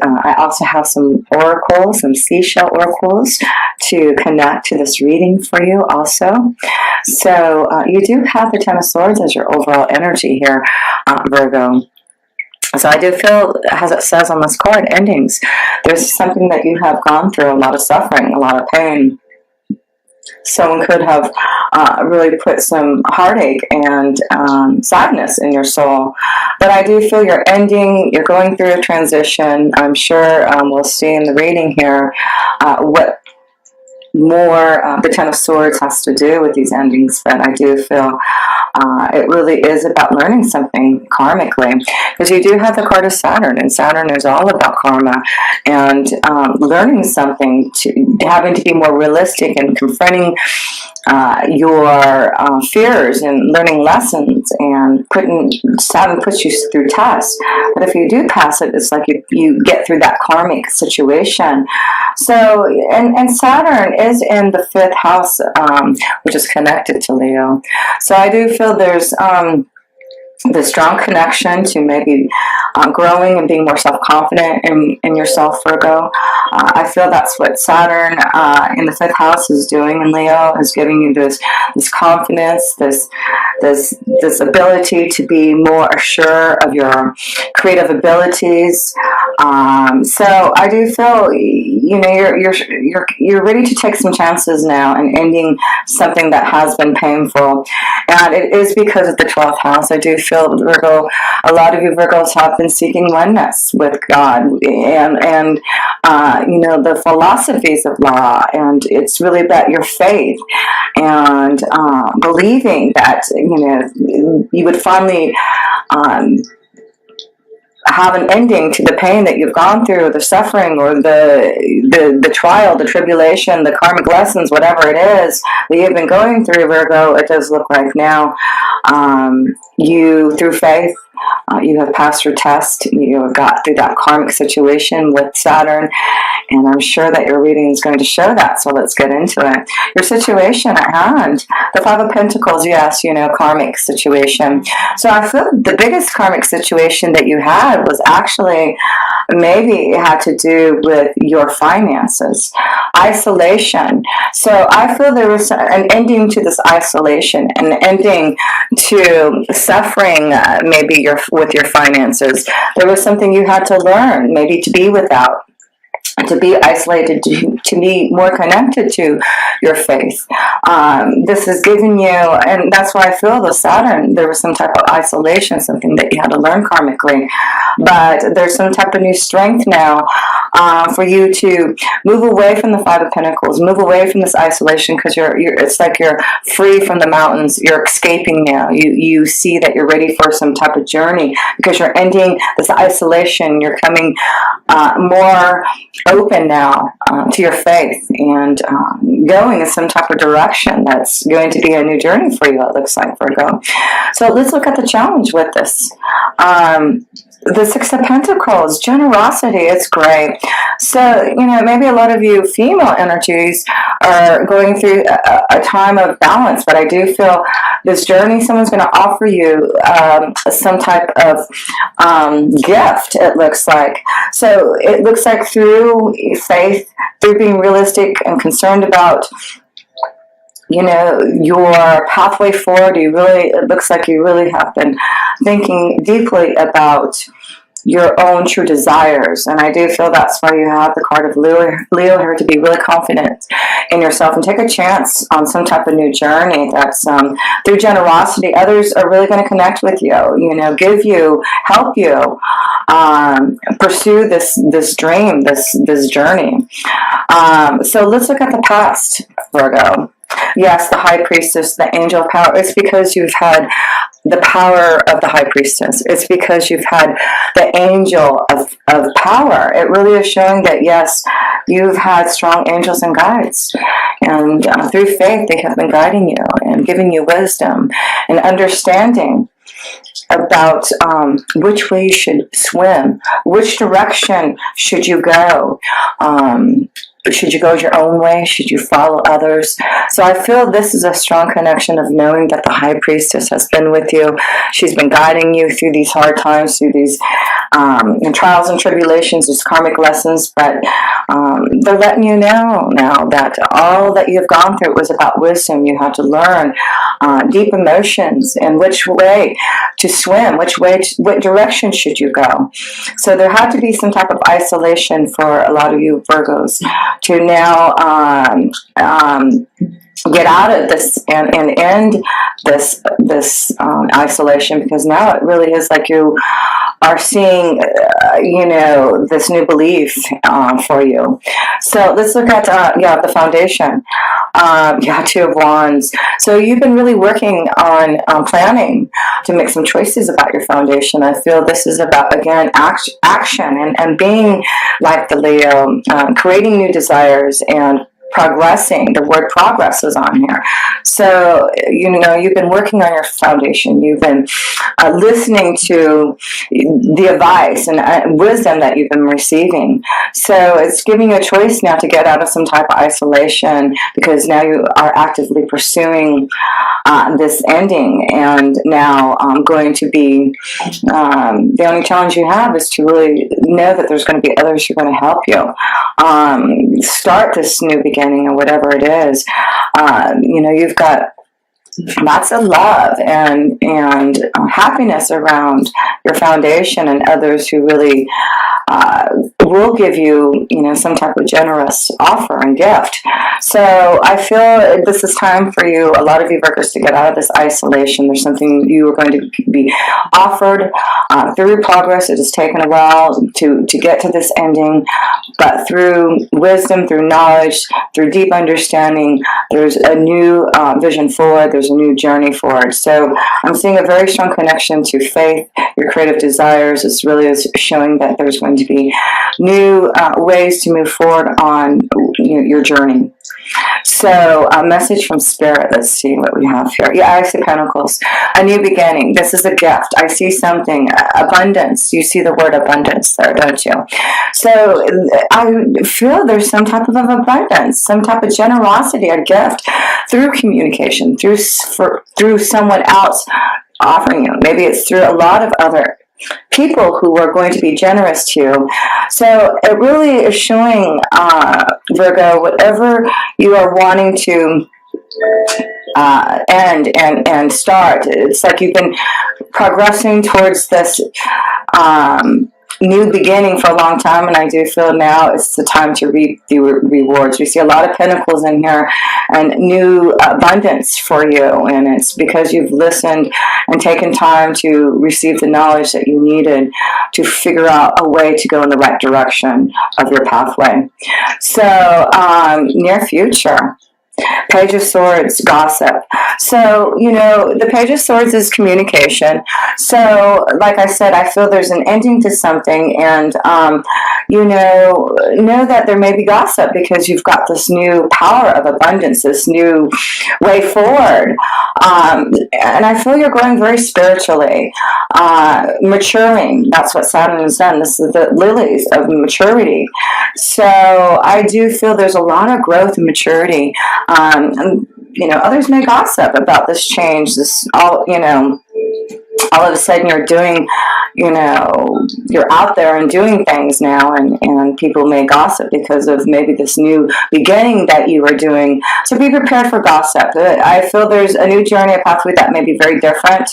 I also have some oracles, some seashell oracles to connect to this reading for you also. So you do have the Ten of Swords as your overall energy here, Virgo. So I do feel, as it says on this card, endings. There's something that you have gone through, a lot of suffering, a lot of pain. Someone could have really put some heartache and sadness in your soul. But I do feel you're ending, you're going through a transition. I'm sure we'll see in the reading here what more the Ten of Swords has to do with these endings. But I do feel it really is about learning something karmically, because you do have the card of Saturn, and Saturn is all about karma and learning something, having to be more realistic and confronting your fears and learning lessons, and Saturn puts you through tests. But if you do pass it, it's like you get through that karmic situation. So, and Saturn is in the 5th house, which is connected to Leo. So I do feel there's the strong connection to maybe growing and being more self-confident in yourself, Virgo. I feel that's what Saturn in the 5th house is doing in Leo, is giving you this confidence, this ability to be more assured of your creative abilities. So I do feel, you know, you're ready to take some chances now and ending something that has been painful, and it is because of the 12th house. I do feel, Virgo, a lot of you Virgos have been seeking oneness with God and you know, the philosophies of law, and it's really about your faith and believing that, you know, you would finally have an ending to the pain that you've gone through, the suffering, or the trial, the tribulation, the karmic lessons, whatever it is that you've been going through, Virgo. It does look like now you, through faith, you have passed your test. You have got through that karmic situation with Saturn, and I'm sure that your reading is going to show that, so let's get into it. Your situation at hand, the 5 of Pentacles, yes, you know, karmic situation. So I feel the biggest karmic situation that you had was actually, maybe it had to do with your finances, isolation. So I feel there was an ending to this isolation, an ending to suffering, maybe with your finances. There was something you had to learn, maybe to be without, to be isolated, to be more connected to your faith. This is giving you, and that's why I feel the Saturn, there was some type of isolation, something that you had to learn karmically. But there's some type of new strength now for you to move away from the 5 of Pentacles, move away from this isolation, because it's like you're free from the mountains. You're escaping now. You see that you're ready for some type of journey, because you're ending this isolation. You're coming more open now to your faith, and going in some type of direction that's going to be a new journey for you, it looks like, Virgo. So let's look at the challenge with this. The 6 of Pentacles, generosity, it's great. So, you know, maybe a lot of you female energies are going through a time of balance, but I do feel this journey, someone's going to offer you some type of gift, it looks like. So it looks like through faith, through being realistic and concerned about, you know, your pathway forward, it looks like you really have been thinking deeply about your own true desires. And I do feel that's why you have the card of Leo here, to be really confident in yourself and take a chance on some type of new journey. That's through generosity, others are really going to connect with you, you know, help you pursue this dream, this journey. So let's look at the past, Virgo. Yes, the High Priestess, the Angel of Power. It's because you've had the power of the High Priestess. It's because you've had the Angel of Power. It really is showing that, yes, you've had strong angels and guides. And through faith, they have been guiding you and giving you wisdom and understanding about which way you should swim, which direction should you go. Should you go your own way? Should you follow others? So I feel this is a strong connection of knowing that the High Priestess has been with you. She's been guiding you through these hard times, through these trials and tribulations, these karmic lessons. But they're letting you know now that all that you've gone through was about wisdom. You had to learn deep emotions and which way to swim, what direction should you go. So there had to be some type of isolation for a lot of you Virgos to now get out of this and end this isolation, because now it really is like you are seeing this new belief for you. So let's look at the foundation. Two of Wands. So you've been really working on planning to make some choices about your foundation. I feel this is about, again, action and being like the Leo, creating new desires and progressing. The word progress is on here. So, you've been working on your foundation. You've been listening to the advice and wisdom that you've been receiving. So it's giving you a choice now to get out of some type of isolation, because now you are actively pursuing this ending. And now going to be, the only challenge you have is to really know that there's going to be others who are going to help you start this new beginning or whatever it is. You've got lots of love and happiness around your foundation, and others who really will give you, some type of generous offer and gift. So I feel this is time for you, a lot of you Virgos, to get out of this isolation. There's something you are going to be offered through your progress. It has taken a while to get to this ending, but through wisdom, through knowledge, through deep understanding, there's a new vision forward. There's a new journey forward. So I'm seeing a very strong connection to faith, your creative desires. It's really is showing that there's going to be new ways to move forward on your journey. So a message from Spirit. Let's see what we have here. Yeah, I see Pentacles. A new beginning. This is a gift. I see something. Abundance. You see the word abundance there, don't you? So I feel there's some type of abundance, some type of generosity, a gift through communication, through someone else offering you. Maybe it's through a lot of other people who are going to be generous to you. So it really is showing, Virgo, whatever you are wanting to end and start. It's like you've been progressing towards this new beginning for a long time, and I do feel now it's the time to reap the rewards. We see a lot of pentacles in here and new abundance for you, and it's because you've listened and taken time to receive the knowledge that you needed to figure out a way to go in the right direction of your pathway. So near future, Page of Swords, gossip. So, the Page of Swords is communication. So, like I said, I feel there's an ending to something, and, know that there may be gossip because you've got this new power of abundance, this new way forward. And I feel you're growing very spiritually, maturing. That's what Saturn has done. This is the lilies of maturity. So, I do feel there's a lot of growth and maturity. And, others may gossip about this change, this all of a sudden you're doing, you're out there and doing things now, and people may gossip because of maybe this new beginning that you are doing. So be prepared for gossip. I feel there's a new journey, a pathway that may be very different,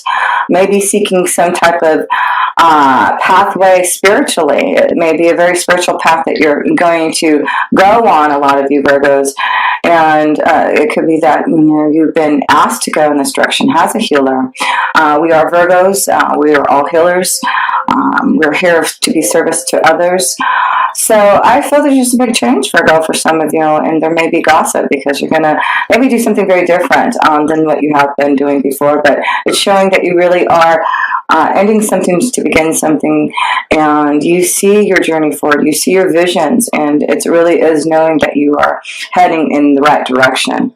maybe seeking some type of pathway spiritually. It may be a very spiritual path that you're going to go on, a lot of you Virgos, and it could be that you've been asked to go in this direction as a healer. We are Virgos. We are all healers. We're here to be service to others. So I feel there's just a big change, Virgo, for some of you, and there may be gossip because you're going to maybe do something very different than what you have been doing before, but it's showing that you really are ending something to begin something, and you see your journey forward, you see your visions, and it really is knowing that you are heading in the right direction.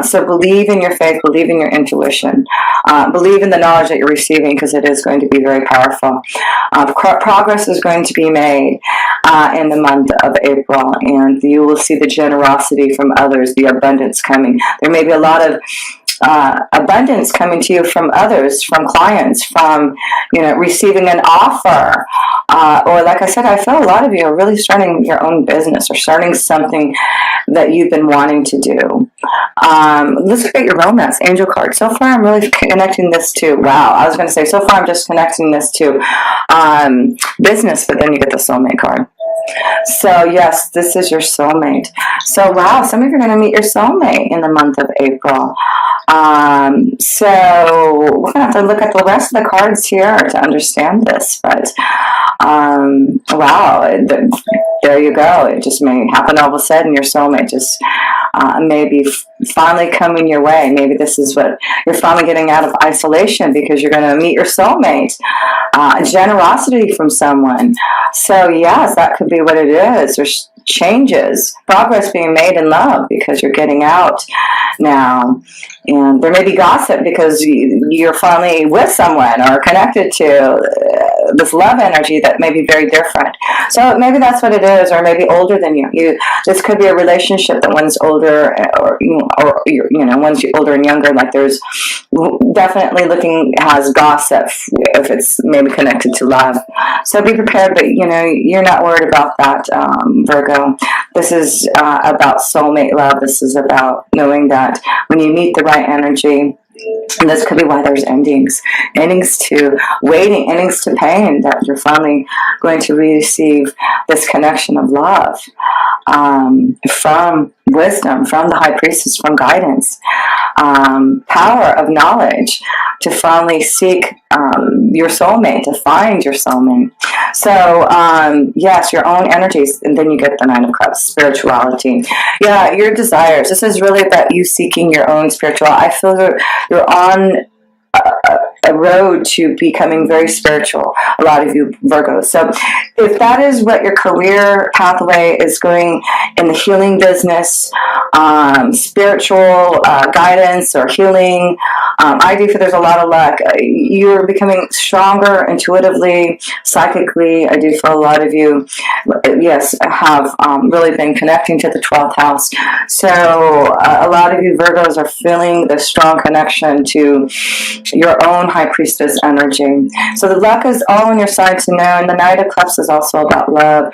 So believe in your faith, believe in your intuition, believe in the knowledge that you're receiving, because it is going to be very powerful. Progress is going to be made in the month of April, and you will see the generosity from others, the abundance coming. There may be a lot of abundance coming to you from others, from clients, from receiving an offer, or like I said, I feel a lot of you are really starting your own business or starting something that you've been wanting to do. Let's look at your romance angel card. So far, I'm really connecting this to, wow, I was going to say, so far I'm just connecting this to business, but then you get the soulmate card. So yes, this is your soulmate. So wow, some of you are going to meet your soulmate in the month of April. So we're going to have to look at the rest of the cards here to understand this. But wow, there you go. It just may happen all of a sudden. Your soulmate just maybe finally coming your way. Maybe this is what you're finally getting out of isolation, because you're going to meet your soulmate. Generosity from someone. So yes, that could be what it is. There's changes, progress being made in love, because you're getting out now. And there may be gossip because you're finally with someone or connected to this love energy that may be very different. So maybe that's what it is, or maybe older than you. This could be a relationship that one's older, or one's older and younger. Like there's definitely has gossip if it's maybe connected to love. So be prepared, but you're not worried about that, Virgo. This is about soulmate love. This is about knowing that when you meet the right energy, and this could be why there's endings to waiting, endings to pain, that you're finally going to receive this connection of love from wisdom, from the high priestess, from guidance, power of knowledge, to finally seek your soulmate, to find your soulmate. So yes, your own energies, and then you get the Nine of Cups, spirituality. Yeah, your desires. This is really about you seeking your own spirituality. I feel you're on a road to becoming very spiritual, a lot of you Virgos. So if that is what your career pathway is going in, the healing business, spiritual guidance or healing, I do feel there's a lot of luck. You're becoming stronger intuitively, psychically. I do feel a lot of you, yes, have really been connecting to the 12th house. So a lot of you Virgos are feeling the strong connection to your own high priestess energy. So the luck is all on your side to know, and the Knight of Cups is also about love,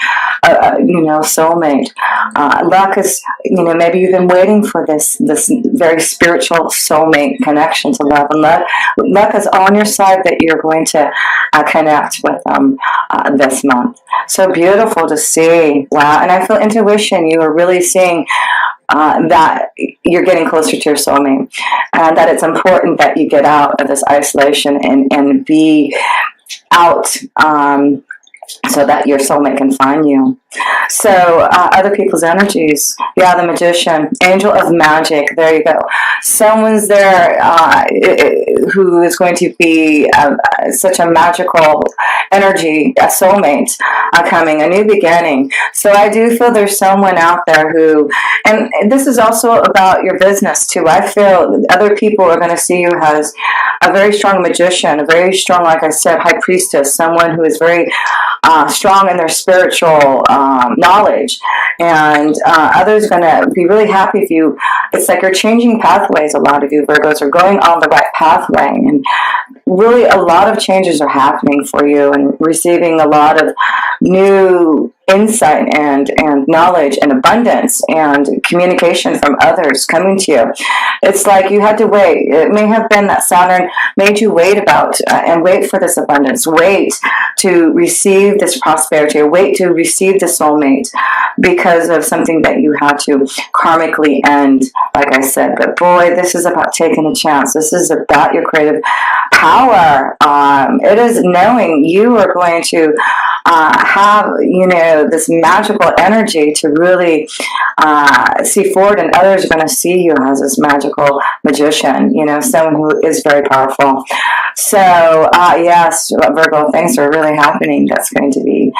soulmate. Luck is, maybe you've been waiting for this very spiritual soulmate connection to love, and luck is all on your side that you're going to connect with them this month. So beautiful to see. Wow. And I feel intuition, you are really seeing that you're getting closer to your soulmate, and that it's important that you get out of this isolation and be out so that your soulmate can find you. So other people's energies. Yeah, the Magician, Angel of Magic. There you go. Someone's there who is going to be such a magical energy, a soulmate coming, a new beginning. So I do feel there's someone out there who, and this is also about your business too. I feel other people are going to see you as a very strong magician, a very strong, like I said, high priestess, someone who is very strong in their spiritual knowledge, and others are going to be really happy if you, it's like you're changing pathways. A lot of you Virgos are going on the right pathway, and really a lot of changes are happening for you, and receiving a lot of new insight and knowledge and abundance and communication from others coming to you. It's like you had to wait. It may have been that Saturn made you wait and wait for this abundance, wait to receive this prosperity, or wait to receive the soulmate because of something that you had to karmically end, like I said. But boy, this is about taking a chance. This is about your creative power. It is knowing you are going to have, this magical energy to really see forward, and others are going to see you as this magical magician, someone who is very powerful. So, yes, Virgo, things are really happening. That's going to be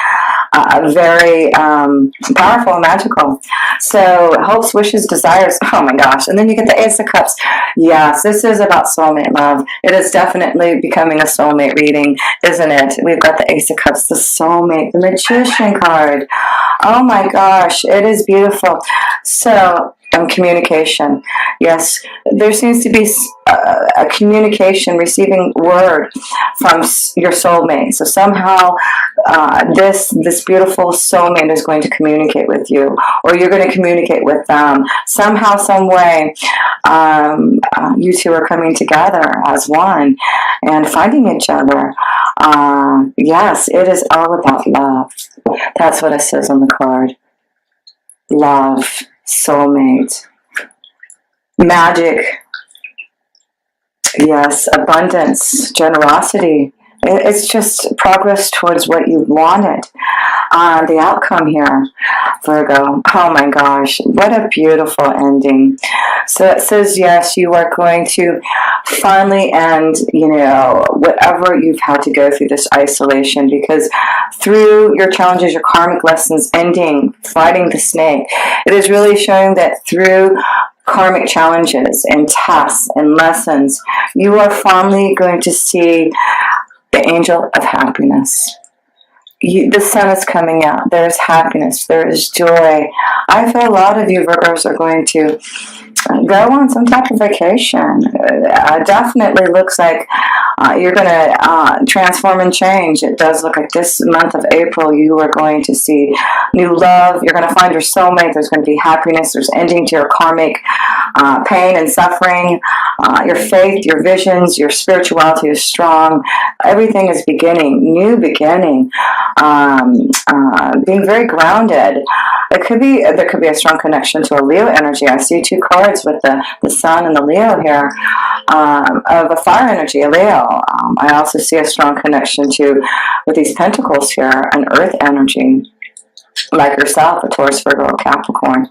very powerful and magical. So, hopes, wishes, desires. Oh my gosh. And then you get the Ace of Cups. Yes, this is about soulmate love. It is definitely becoming a soulmate reading, isn't it? We've got the Ace of Cups, the soulmate, the Magician card. Oh my gosh, it is beautiful. So, communication. Yes, there seems to be a communication, receiving word from your soulmate. So somehow this beautiful soulmate is going to communicate with you, or you're going to communicate with them. Somehow, some way, you two are coming together as one and finding each other. Yes, it is all about love. That's what it says on the card. Love, soulmate, magic. Yes, abundance, generosity. It's just progress towards what you wanted. The outcome here, Virgo. Oh my gosh, what a beautiful ending. So it says, yes, you are going to finally end, whatever you've had to go through, this isolation, because through your challenges, your karmic lessons, ending, fighting the snake, it is really showing that through karmic challenges and tests and lessons, you are finally going to see the angel of happiness. The sun is coming out. There is happiness. There is joy. I feel a lot of you Virgos are going to go on some type of vacation. Definitely looks like you're going to transform and change. It does look like this month of April you are going to see new love. You're going to find your soulmate. There's going to be happiness. There's ending to your karmic pain and suffering. Your faith, your visions, your spirituality is strong. Everything is beginning, new beginning. Being very grounded. There could be a strong connection to a Leo energy. I see two cards with the Sun and the Leo here, of a fire energy, a Leo. I also see a strong connection with these Pentacles here, an Earth energy, like yourself, a Taurus, Virgo, or Capricorn.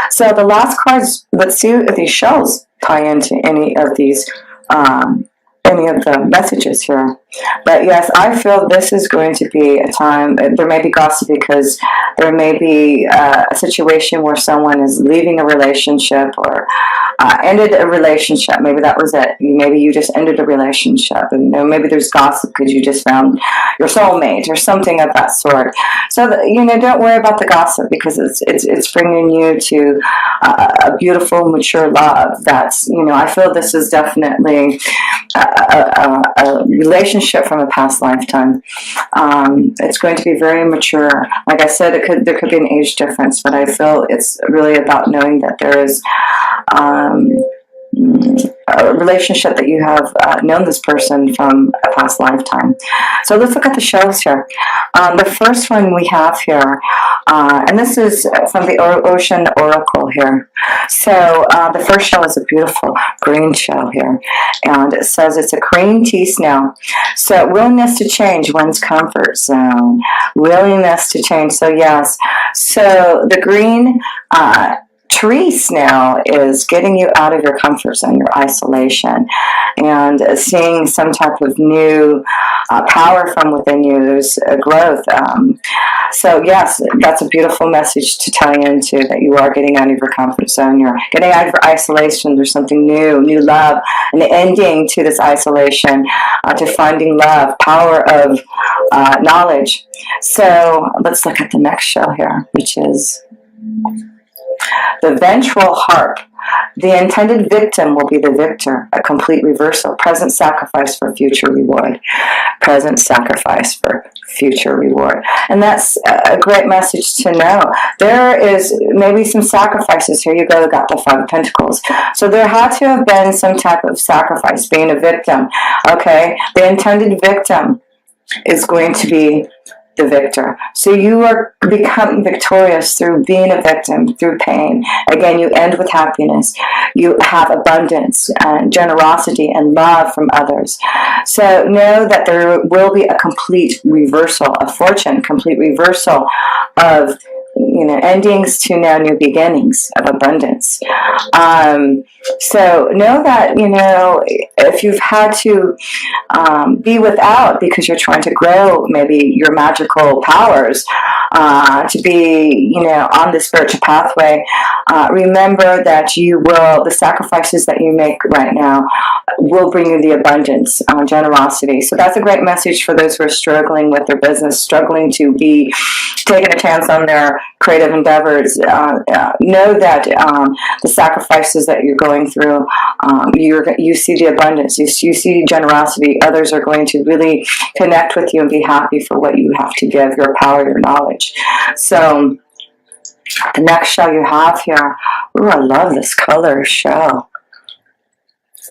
So the last cards, let's see if these shells tie into any of the messages here. But yes, I feel this is going to be a time, there may be gossip because there may be a situation where someone is leaving a relationship or ended a relationship. Maybe that was it. Maybe you just ended a relationship, and maybe there's gossip because you just found your soulmate or something of that sort. So don't worry about the gossip, because it's bringing you to a beautiful, mature love. That's I feel this is definitely a relationship from a past lifetime. It's going to be very mature. Like I said, there could be an age difference, but I feel it's really about knowing that there is a relationship that you have known this person from a past lifetime. So let's look at the shows here. The first one we have here, and this is from the Ocean Oracle here. So the first show is a beautiful green show here, and it says it's a green tea snail. So willingness to change one's comfort zone, willingness to change. So yes, so the green tree snail is getting you out of your comfort zone, your isolation, and seeing some type of new power from within you. There's growth. So yes, that's a beautiful message to tie into, that you are getting out of your comfort zone. You're getting out of your isolation. There's something new love, an ending to this isolation, to finding love, power of knowledge. So let's look at the next show here, which is the ventral harp. The intended victim will be the victor, a complete reversal, present sacrifice for future reward. Present sacrifice for future reward. And that's a great message to know. There is maybe some sacrifices. Here you go, got the Five of Pentacles. So there had to have been some type of sacrifice, being a victim. Okay, the intended victim is going to be the victor. So you are becoming victorious through being a victim, through pain. Again, you end with happiness. You have abundance and generosity and love from others. So know that there will be a complete reversal of fortune, complete reversal of endings to now new beginnings of abundance. So know that, if you've had to be without because you're trying to grow maybe your magical powers, to be, on the spiritual pathway, remember that the sacrifices that you make right now will bring you the abundance, generosity. So that's a great message for those who are struggling with their business, struggling to be taking a chance on their creative endeavors. Know that the sacrifices that you're going through, you see the abundance, you see generosity. Others are going to really connect with you and be happy for what you have to give, your power, your knowledge. So the next shell you have here, ooh, I love this color shell.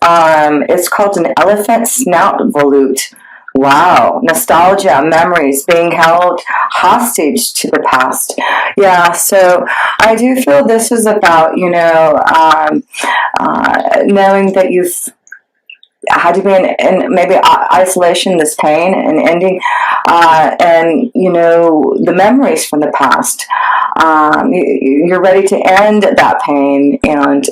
It's called an elephant snout volute. Wow. Nostalgia, memories, being held hostage to the past. Yeah, so I do feel this is about, knowing that you've had to be in maybe isolation, this pain and ending, and the memories from the past. You're ready to end that pain, and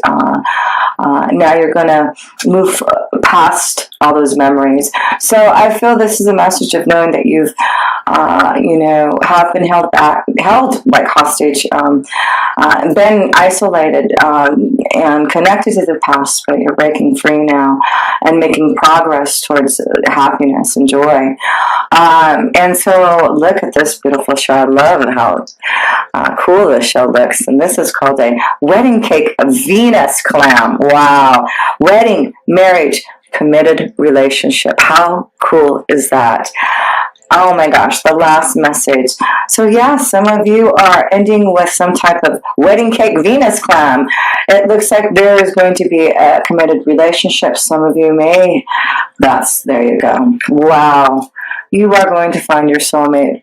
now you're going to move past all those memories. So I feel this is a message of knowing that you've have been held like hostage, been isolated, and connected to the past, but you're breaking free now and making progress towards happiness and joy. And so look at this beautiful shell. I love how cool this shell looks. And this is called a wedding cake Venus clam. Wow. Wedding, marriage, committed relationship. How cool is that? Oh my gosh, the last message. So yeah, some of you are ending with some type of wedding cake Venus clam. It looks like there is going to be a committed relationship. Some of you may. There you go. Wow. You are going to find your soulmate.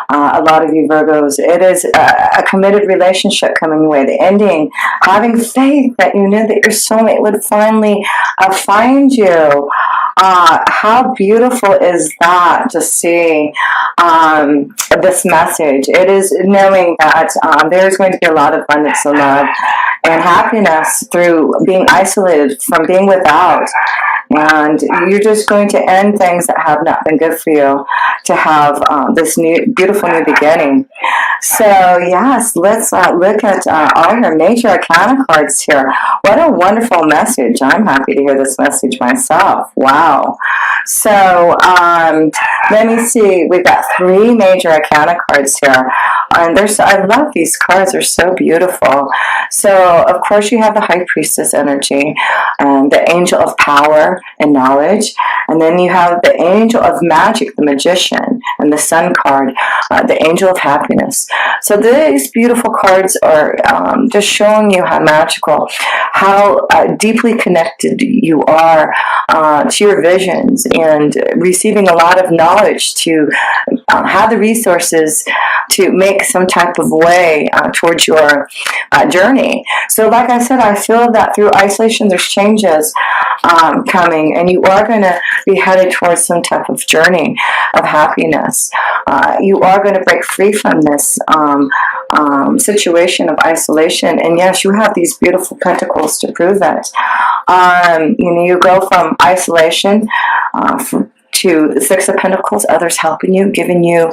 A lot of you Virgos, it is a committed relationship coming away. The ending, having faith that you knew that your soulmate would finally find you. How beautiful is that to see this message? It is knowing that there's going to be a lot of abundance of love and happiness through being isolated, from being without. And you're just going to end things that have not been good for you to have this beautiful new beginning. So yes, let's look at all your major arcana cards here. What a wonderful message. I'm happy to hear this message myself. Wow. So let me see. We've got 3 major arcana cards here. And I love these cards. They're so beautiful. So of course you have the High Priestess energy and the Angel of Power and Knowledge. And then you have the Angel of Magic, the Magician, and the Sun card, the Angel of Happiness. So these beautiful cards are just showing you how magical, how deeply connected you are to your visions, and receiving a lot of knowledge to have the resources to make some type of way towards your journey. So like I said, I feel that through isolation there's changes coming, and you are going to be headed towards some type of journey of happiness. You are going to break free from this situation of isolation, and yes, you have these beautiful pentacles to prove it. You go from isolation to the Six of Pentacles, others helping you, giving you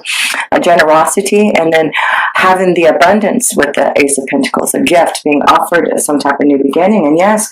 a generosity, and then having the abundance with the Ace of Pentacles, a gift being offered as some type of new beginning. And yes,